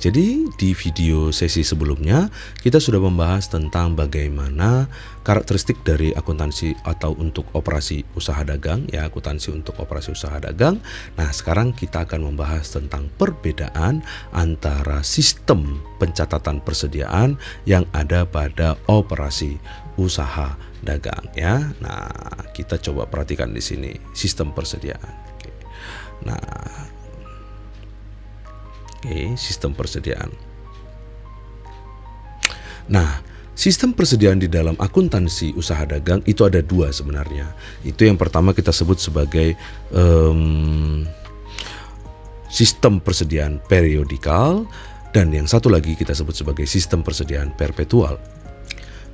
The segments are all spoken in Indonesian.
jadi di video sesi sebelumnya kita sudah membahas tentang bagaimana karakteristik dari akuntansi atau untuk operasi usaha dagang, ya, akuntansi untuk operasi usaha dagang. Nah, sekarang kita akan membahas tentang perbedaan antara sistem pencatatan persediaan yang ada pada operasi usaha dagang, ya. Nah, kita coba perhatikan di sini sistem persediaan. Sistem persediaan. Nah, sistem persediaan di dalam akuntansi usaha dagang itu ada dua sebenarnya. Itu yang pertama kita sebut sebagai sistem persediaan periodikal, dan yang satu lagi kita sebut sebagai sistem persediaan perpetual.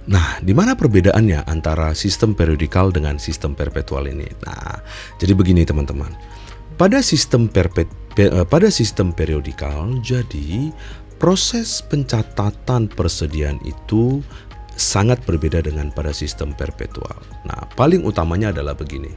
Nah, di mana perbedaannya antara sistem periodikal dengan sistem perpetual ini? Nah, jadi begini teman-teman. Pada sistem periodikal, jadi proses pencatatan persediaan itu sangat berbeda dengan pada sistem perpetual. Nah, paling utamanya adalah begini.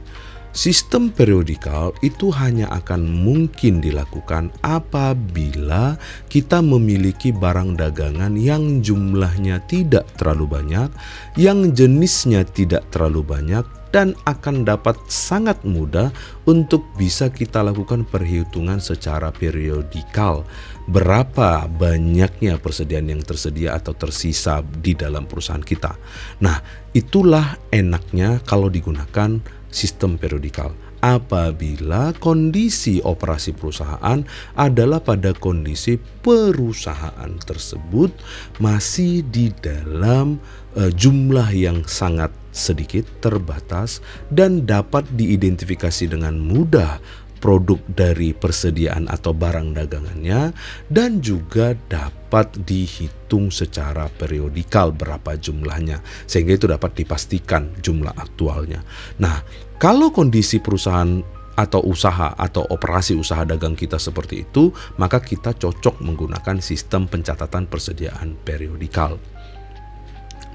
Sistem periodikal itu hanya akan mungkin dilakukan apabila kita memiliki barang dagangan yang jumlahnya tidak terlalu banyak, yang jenisnya tidak terlalu banyak, dan akan dapat sangat mudah untuk bisa kita lakukan perhitungan secara periodikal. Berapa banyaknya persediaan yang tersedia atau tersisa di dalam perusahaan kita. Nah, itulah enaknya kalau digunakan sistem periodikal. Apabila kondisi operasi perusahaan adalah pada kondisi perusahaan tersebut masih di dalam jumlah yang sangat sedikit, terbatas, dan dapat diidentifikasi dengan mudah produk dari persediaan atau barang dagangannya, dan juga dapat dihitung secara periodikal berapa jumlahnya, sehingga itu dapat dipastikan jumlah aktualnya. Nah, kalau kondisi perusahaan atau usaha atau operasi usaha dagang kita seperti itu, maka kita cocok menggunakan sistem pencatatan persediaan periodikal.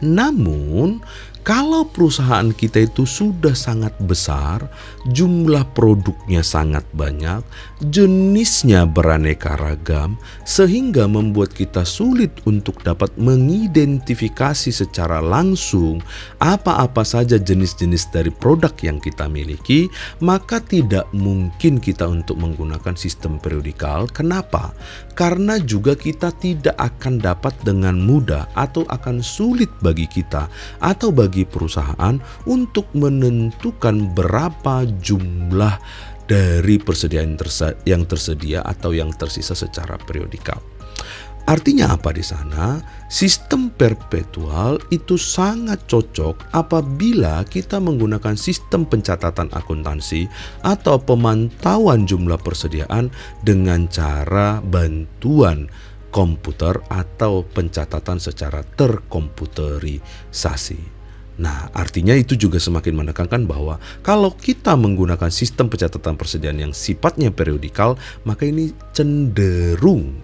Namun, kalau perusahaan kita itu sudah sangat besar, jumlah produknya sangat banyak, jenisnya beraneka ragam, sehingga membuat kita sulit untuk dapat mengidentifikasi secara langsung apa-apa saja jenis-jenis dari produk yang kita miliki, maka tidak mungkin kita untuk menggunakan sistem periodikal. Kenapa? Karena juga kita tidak akan dapat dengan mudah atau akan sulit bagi kita atau bagi perusahaan untuk menentukan berapa jumlah dari persediaan yang tersedia atau yang tersisa secara periodikal. Artinya apa di sana? Sistem perpetual itu sangat cocok apabila kita menggunakan sistem pencatatan akuntansi atau pemantauan jumlah persediaan dengan cara bantuan komputer atau pencatatan secara terkomputerisasi. Nah, artinya itu juga semakin menekankan bahwa kalau kita menggunakan sistem pencatatan persediaan yang sifatnya periodikal, maka ini cenderung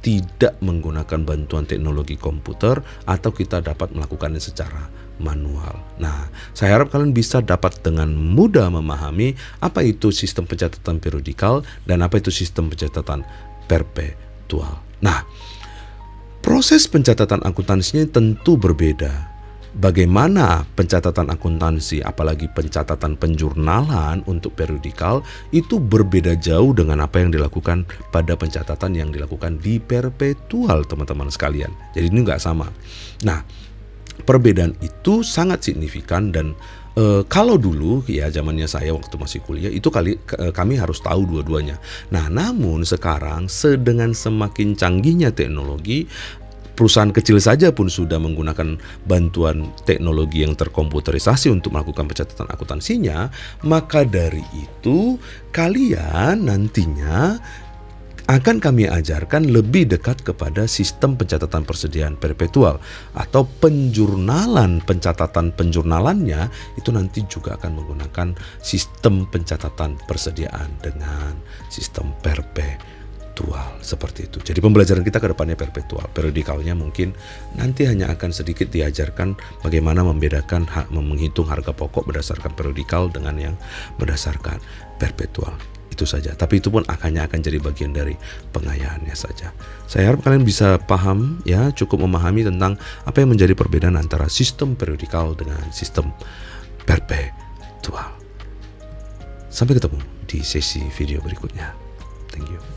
tidak menggunakan bantuan teknologi komputer atau kita dapat melakukannya secara manual. Nah, saya harap kalian bisa dapat dengan mudah memahami apa itu sistem pencatatan periodikal dan apa itu sistem pencatatan perpetual. Nah, proses pencatatan akuntansinya tentu berbeda. Bagaimana pencatatan akuntansi, apalagi pencatatan penjurnalan untuk periodikal, itu berbeda jauh dengan apa yang dilakukan pada pencatatan yang dilakukan di perpetual, teman-teman sekalian. Jadi ini nggak sama. Nah, perbedaan itu sangat signifikan dan kalau dulu ya zamannya saya waktu masih kuliah itu kami harus tahu dua-duanya. Nah, namun sekarang dengan semakin canggihnya teknologi, perusahaan kecil saja pun sudah menggunakan bantuan teknologi yang terkomputerisasi untuk melakukan pencatatan akuntansinya, maka dari itu kalian nantinya akan kami ajarkan lebih dekat kepada sistem pencatatan persediaan perpetual atau pencatatan penjurnalannya itu nanti juga akan menggunakan sistem pencatatan persediaan dengan sistem perpetual. Seperti itu. Jadi pembelajaran kita ke depannya perpetual. Periodikalnya mungkin nanti hanya akan sedikit diajarkan bagaimana menghitung harga pokok berdasarkan periodikal dengan yang berdasarkan perpetual. Itu saja. Tapi itu pun hanya akan jadi bagian dari pengayaannya saja. Saya harap kalian bisa paham, ya, cukup memahami tentang apa yang menjadi perbedaan antara sistem periodikal dengan sistem perpetual. Sampai ketemu di sesi video berikutnya. Thank you.